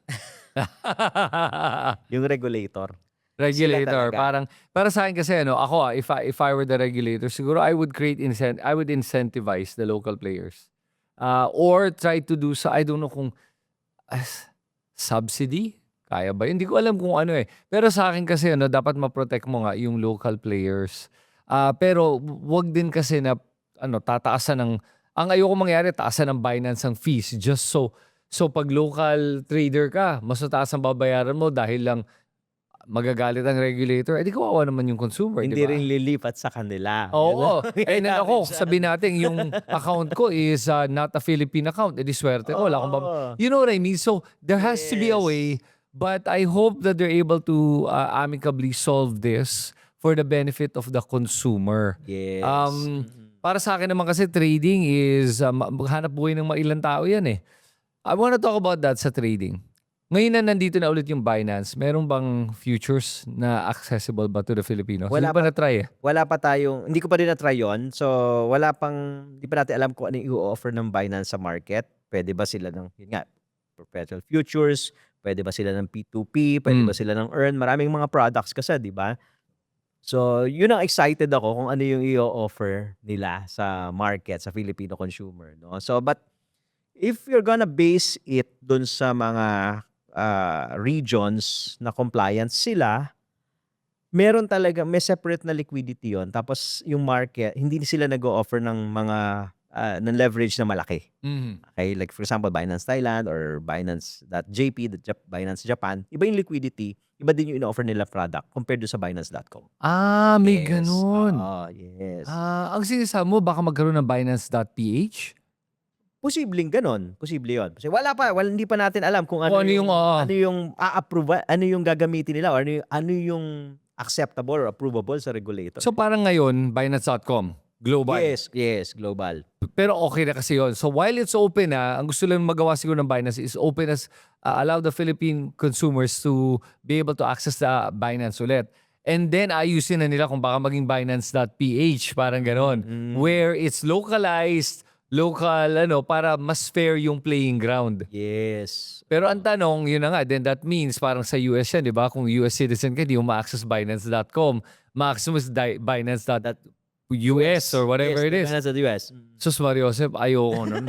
yung regulator. Regulator. talaga. Parang, para sa akin kasi, ako, if I were the regulator, siguro I would I would incentivize the local players. Or try to do I don't know kung, subsidy? Kaya ba? Hindi ko alam kung ano eh. Pero sa akin kasi, dapat ma-protect mo nga yung local players. Pero, wag din kasi na, tataasan ang ayoko mangyari, taasan ng Binance ang fees just so pag local trader ka, mas mataas ang babayaran mo dahil lang magagalit ang regulator, di kawawa naman yung consumer, di Hindi ba? rin lilipat sa kanila. Oo. Yan ang Ako, mangyayari sabihin natin, yung account ko is not a Philippine account. Di swerte ko. Wala akong Oo. You know what I mean? So, there has to be a Yes. way, but I hope that they're able to amicably solve this for the benefit of the consumer. Yes. Para sa akin naman kasi trading is hanap buhay ng mga ilang tao yan eh. I wanna talk about that sa trading. Ngayon na nandito na ulit yung Binance, meron bang futures na accessible ba to the Filipinos? Wala Hindi pa na-try eh. Wala pa tayong, hindi ko pa din na-try yun. So, hindi pa natin alam kung ano yung i-offer ng Binance sa market. Pwede ba sila ng, yun nga, perpetual futures? Pwede ba sila ng P2P? Pwede ba sila ng earn? Maraming mga products kasi, di ba? So, yun ang excited ako kung ano yung i-offer nila sa market, sa Filipino consumer. No? So, but if you're gonna base it dun sa mga regions na compliant sila, meron talaga, may separate na liquidity yon. Tapos yung market, hindi sila nag-o-offer ng mga ng leverage na malaki. Okay, like for example, Binance Thailand or Binance.jp, Binance Japan, iba yung liquidity, iba din yung ino-offer nila product compared to sa Binance.com. May Yes. ganun. Yes. Ang sinasabi mo, baka magkaroon ng Binance.ph? Posibleng ganon. Posible yun. Kasi hindi pa natin alam kung Kung ano yung, ano yung a-approve, ano yung gagamitin nila, or ano yung acceptable or approvable sa regulator. So parang ngayon, Binance.com, global. Yes, global. Pero okay na kasi yon. So while it's open ang gusto lang magawa siguro ng Binance is open as allow the Philippine consumers to be able to access the Binance ulit. And then ayusin na nila kung baka maging Binance.ph, parang ganon. Where it's localized, local, para mas fair yung playing ground. Yes. Pero ang tanong, yun na nga, then that means parang sa US yan, di ba? Kung US citizen ka, di mo ma-access Binance.com. Ma-access mo Binance.us or whatever it is. Binance at US. Sus Mariosep, ayoko nun.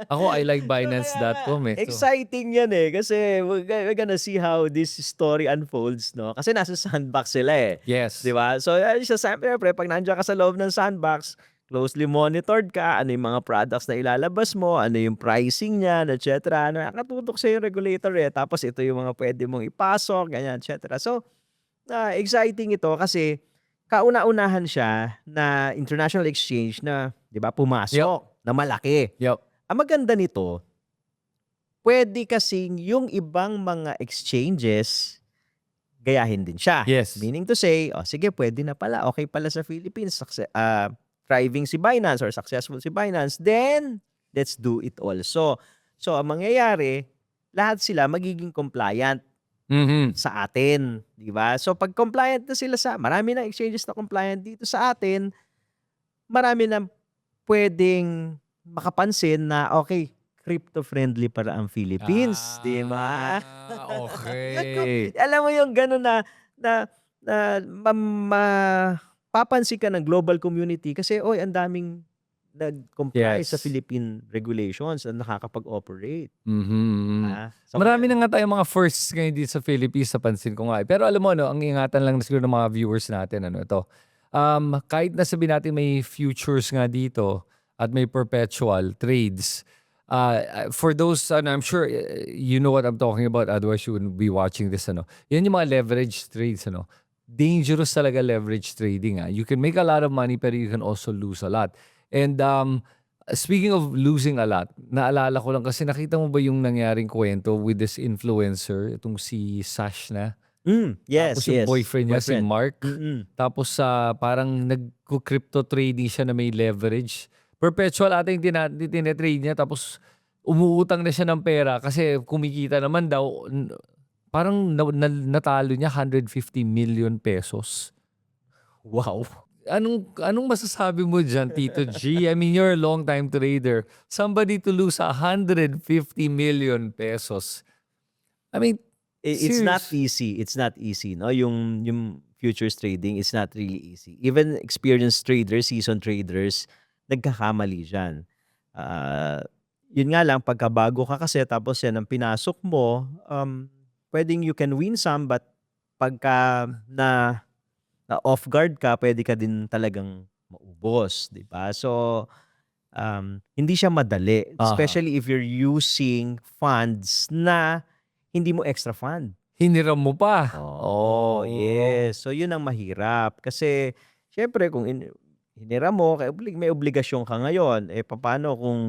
Ako, I like Binance.com eh. So, Exciting yan eh. Kasi we're gonna see how this story unfolds, no? Kasi nasa sandbox sila eh. yes. Di ba? So, siyempre, pag nandiyan ka sa loob ng sandbox, closely monitored ka, ano yung mga products na ilalabas mo, ano yung pricing niyan, etc. Nakatutok sa yung regulator eh. Tapos ito yung mga pwede mong ipasok, ganyan, etc. So, exciting ito kasi kauna-unahan siya na international exchange na, 'di ba, pumasok na malaki. Yup. Ang maganda nito, pwede kasing yung ibang mga exchanges gayahin din siya. Yes. Meaning to say, sige, pwede na pala. Okay pala sa Philippines. Thriving si Binance or successful si Binance. Then, let's do it also. So, ang mangyayari, lahat sila magiging compliant Mhm. sa atin. Di ba? So, pag compliant na sila marami na exchanges na compliant dito sa atin, marami na pwedeng makapansin na, okay, crypto-friendly para ang Philippines. Di ba? Okay. Alam mo yung gano'n na mapapansin ka ng global community kasi, ang daming nag-comply sa Yes. Philippine regulations na nakakapag-operate. Mhm. So, Marami na nga tayong mga firsts ngayon dito sa Philippines, napansin ko nga. Pero alam mo, ang ingatan lang siguro ng mga viewers natin, ito. Kahit na sabihin natin may futures nga dito at may perpetual trades, for those, I'm sure you know what I'm talking about, otherwise you wouldn't be watching this, Yan yung mga leverage trades, Dangerous talaga leverage trading, You can make a lot of money pero you can also lose a lot. And speaking of losing a lot, naalala ko lang kasi nakita mo ba yung nangyaring kwento with this influencer, itong si Sash na? yes, Tapos yung boyfriend niya, si Mark. Mm-mm. Tapos parang nag-crypto trading siya na may leverage. Perpetual ata yung tinatrade niya. Tapos umuutang na siya ng pera kasi kumikita naman daw. Parang natalo niya 150 million pesos. Wow. Anong masasabi mo dyan, Tito G? I mean, you're a long time trader. Somebody to lose 150 million pesos. I mean, It's not serious. easy. It's not easy, no? Yung futures trading, it's not really easy. Even experienced traders, seasoned traders, nagkakamali diyan. Yun nga lang, pagka bago ka kasi tapos yan ang pinasok mo, pwedeng you can win some, but pagka na off guard ka, pwede ka din talagang maubos, di ba? So, hindi siya madali. Aha. Especially if you're using funds na hindi mo extra fund. Hiniram mo pa. Oh, yes. So, yun ang mahirap. Kasi, syempre, kung hiniram mo, may obligasyon ka ngayon. Paano kung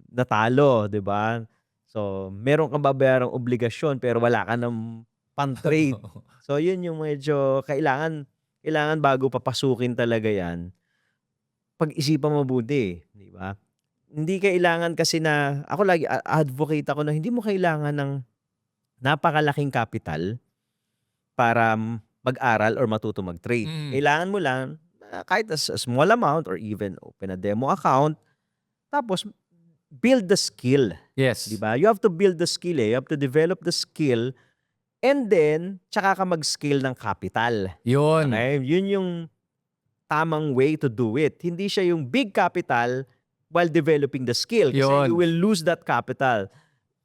natalo, di ba? So, meron kang babayarang obligasyon pero wala ka ng pang-trade. So, yun yung medyo kailangan bago papasukin talaga yan, pag-isipan mabuti, di ba? Hindi kailangan kasi na, ako lagi, advocate ako na hindi mo kailangan ng napakalaking capital para mag-aral or matuto mag-trade. Kailangan mo lang kahit a small amount or even open a demo account, tapos build the skill. Yes. Diba? You have to build the skill. You have to develop the skill and then tsaka ka mag-scale ng capital. Yun. Okay? Yun yung tamang way to do it. Hindi siya yung big capital while developing the skill. Kasi Yun. you will lose that capital.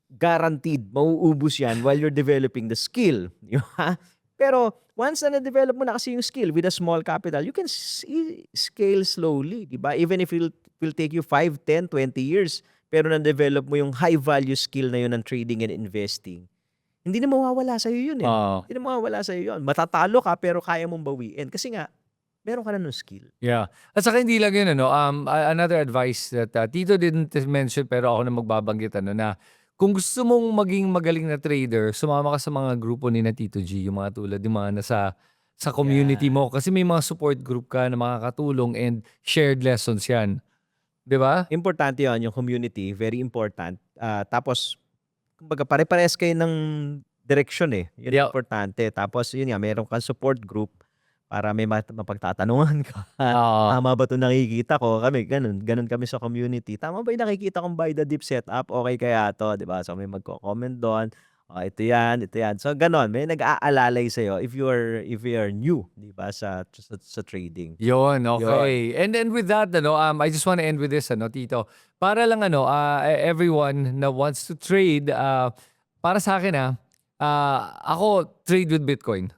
Guaranteed, mauubos yan while you're developing the skill. Di ba? Pero once na na-develop mo na kasi yung skill with a small capital, you can scale slowly. Di ba? Even if it will take you 5, 10, 20 years, pero na-develop mo yung high-value skill na yun ng trading and investing, hindi na mawawala sa'yo yun eh. Hindi na mawawala sa'yo yun. Matatalo ka pero kaya mong bawiin. Kasi nga, meron ka na ng skill. Yeah. At saka hindi lang yun, another advice that Tito didn't mention pero ako na magbabanggit, na kung gusto mong maging magaling na trader, sumama ka sa mga grupo ni na Tito G, yung mga tulad, yung mga nasa sa community mo. Kasi may mga support group ka na makakatulong and shared lessons yan. Di ba? Importante yun, yung community. Very important. Tapos, kumbaga pare-pares kayo ng direksyon eh. Yun Yeah. importante. Tapos, yun nga, meron kang support group para may mapagtatanungan ka. Oo. Tama ba ito nakikita ko? Kami, ganun kami sa community. Tama ba yung nakikita kong buy the dip setup? Okay kaya to, di ba? So, may magko-comment doon. Ito yan, ito yan. So, ganun. May nag-aalalay sa'yo if you are new, di ba, sa trading. Yun, okay. And then with that, I just want to end with this, Tito. Para lang, everyone na wants to trade, para sa akin, ako trade with Bitcoin.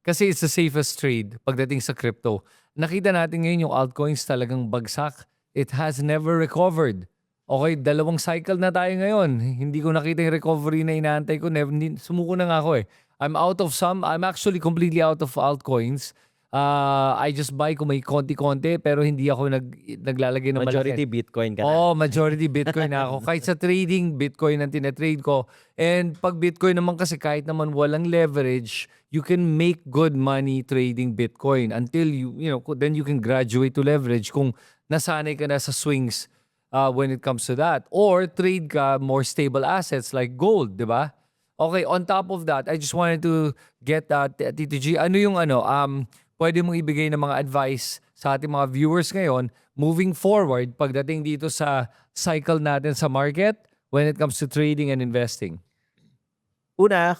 Kasi it's the safest trade pagdating sa crypto. Nakita natin ngayon yung altcoins talagang bagsak. It has never recovered. Okay, 2 cycle na tayo ngayon. Hindi ko nakita yung recovery na inaantay ko. Sumuko na nga ako eh. I'm actually completely out of altcoins. I just buy kung may konti-konti pero hindi ako naglalagay ng Majority malaki. Bitcoin ka na. Oh, majority Bitcoin na ako. Kahit sa trading, Bitcoin ang tinatrade ko. And pag Bitcoin naman kasi kahit naman walang leverage, you can make good money trading Bitcoin until then you can graduate to leverage kung nasanay ka na sa swings when it comes to that. Or trade ka more stable assets like gold, di ba? Okay, on top of that, I just wanted to get Tito G, ano yung pwede mong ibigay ng mga advice sa ating mga viewers ngayon moving forward pagdating dito sa cycle natin sa market when it comes to trading and investing? Una,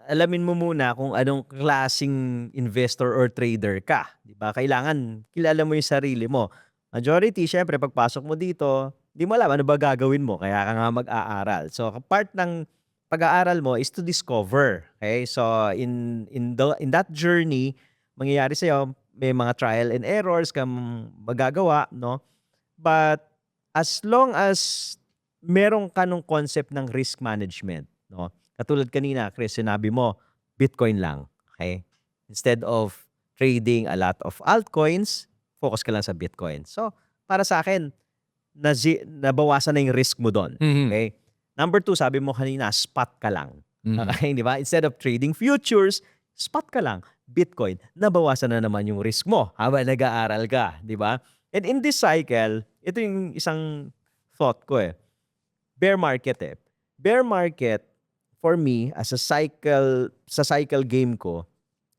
alamin mo muna kung anong klaseng investor or trader ka. Di ba? Kailangan kilala mo yung sarili mo. Majority, syempre, pagpasok mo dito, di mo alam ano ba gagawin mo. Kaya ka nga mag-aaral. So, part ng pag-aaral mo is to discover. Okay? So, in that journey, mangyayari sa'yo, may mga trial and errors kang magagawa, no? But as long as meron ka nung concept ng risk management, no? Katulad kanina, Chris, sinabi mo, Bitcoin lang. Okay? Instead of trading a lot of altcoins, focus ka lang sa Bitcoin. So, para sa akin, nabawasan na yung risk mo doon. Okay? Number 2, sabi mo kanina, spot ka lang. Okay, di ba? Instead of trading futures, spot ka lang. Bitcoin, nabawasan na naman yung risk mo habang nag-aaral ka, di ba? And in this cycle, ito yung isang thought ko eh. Bear market eh. Bear market, for me, as a cycle, sa cycle game ko,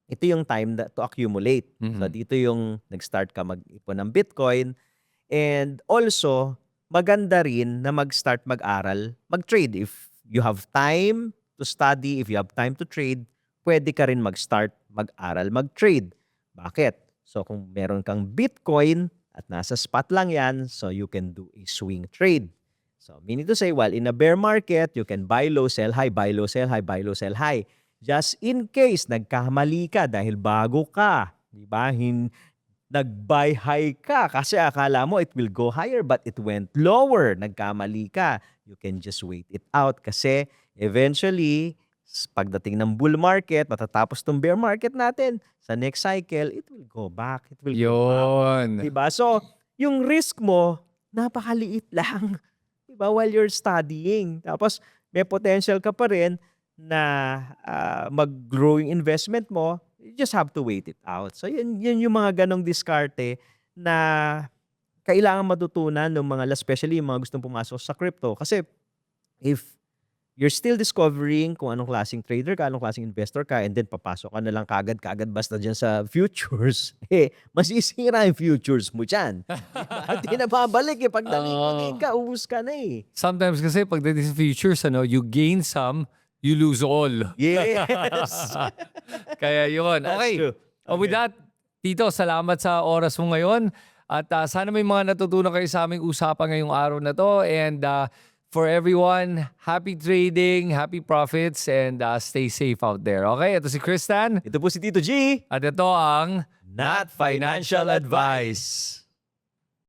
ito yung time to accumulate. So dito yung nag-start ka mag-ipon ng Bitcoin. And also, maganda rin na mag-start mag-aral, mag-trade. If you have time to study, if you have time to trade, pwede ka rin mag-start mag-aral, mag-trade. Bakit? So kung meron kang Bitcoin at nasa spot lang yan, so you can do a swing trade. So meaning to say, while in a bear market, you can buy low, sell high, buy low, sell high, buy low, sell high. Just in case nagkamali ka dahil bago ka, di ba? Nag-buy high ka kasi akala mo it will go higher but it went lower. Nagkamali ka. You can just wait it out kasi eventually, pagdating ng bull market, matatapos tong bear market natin, sa next cycle, it will go back. It will go up. Diba? So, yung risk mo, napakaliit lang. Diba? While you're studying. Tapos, may potential ka pa rin na mag-growing investment mo. You just have to wait it out. So, yun yung mga ganong diskarte na kailangan matutunan ng mga, especially yung mga gustong pumasok sa crypto. Kasi, if you're still discovering kung anong klaseng trader ka, anong klaseng investor ka, and then papasok ka na lang kagad basta dyan sa futures, masisira yung futures mo dyan. Hindi na babalik pag nakikinig ka, ubus ka na Sometimes kasi pagdating sa futures, you gain some, you lose all. Yes. Kaya yun. Okay. True. With that, Tito, salamat sa oras mo ngayon. At sana may mga natutunan kayo sa aming usapan ngayong araw na to. And for everyone, happy trading, happy profits, and stay safe out there. Okay, ito si Kristan. Ito po si Tito G. At ito ang Not Financial Advice.